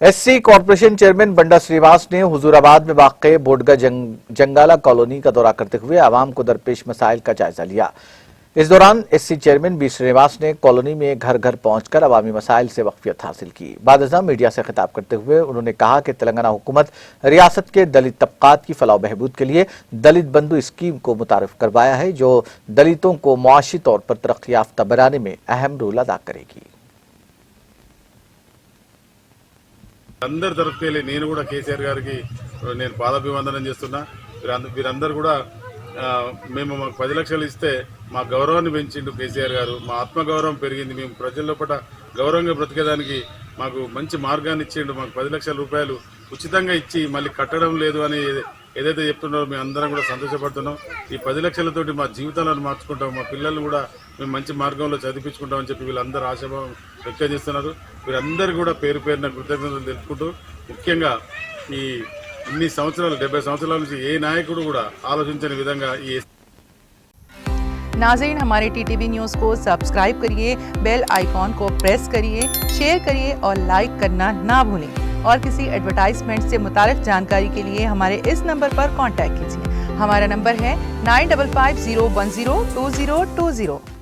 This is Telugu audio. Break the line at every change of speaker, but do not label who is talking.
एससी कॉर्पोरेशन चेयरमैन बंडा श्रीवास ने हुजूराबाद में वाक़ बोडगा जंगाला कॉलोनी का दौरा करते हुए आवाम को दरपेश मसाइल का जायजा लिया। इस दौरान एससी चेयरमैन बी श्रीवास ने कॉलोनी में घर घर पहुंचकर अवामी मसाइल से वाकफियत हासिल की। बाद मीडिया से खिताब करते हुए उन्होंने कहा कि तेलंगाना हुकूमत रियासत के दलित तबकात की फलाह बहबूद के लिए दलित बंधु स्कीम को मुतारिफ करवाया है, जो दलितों को मुआशी तौर पर तरक्की याफ्ता बनाने में अहम रोल अदा करेगी।
అందరి తరఫుకి వెళ్ళి నేను కూడా కేసీఆర్ గారికి నేను పాదాభివందనం చేస్తున్నా। వీరందరూ కూడా మేము మాకు 10 లక్షలు ఇస్తే మా గౌరవాన్ని పెంచిండు కేసీఆర్ గారు, మా ఆత్మగౌరవం పెరిగింది, మేము ప్రజల్లో పట గౌరవంగా బ్రతికేదానికి మాకు మంచి మార్గాన్ని ఇచ్చిండు। మాకు 10 లక్షల రూపాయలు ఉచితంగా ఇచ్చి మళ్ళీ కట్టడం లేదు అని ఏదైతే చెప్తున్నారో మేము అందరం కూడా సంతోషపడుతున్నాం। ఈ 10 లక్షలతోటి మా జీవితాలను మార్చుకుంటాం, మా పిల్లల్ని కూడా మేము మంచి మార్గంలో చదివించుకుంటామని చెప్పి వీళ్ళందరూ ఆశాభావం వ్యక్తం చేస్తున్నారు। వీరందరూ కూడా పేరు పేరున కృతజ్ఞతలు తెలుపుకుంటూ, ముఖ్యంగా ఈ ఇన్ని సంవత్సరాలు 70 సంవత్సరాల నుంచి ఏ నాయకుడు కూడా ఆలోచించని విధంగా ఈ
नाज़रीन, हमारे टीटीवी न्यूज़ को सब्सक्राइब करिए, बेल आइकॉन को प्रेस करिए, शेयर करिए और लाइक करना ना भूलें। और किसी एडवर्टाइजमेंट से मुताल्लिक़ जानकारी के लिए हमारे इस नंबर पर कांटेक्ट कीजिए। हमारा नंबर है 9550102020।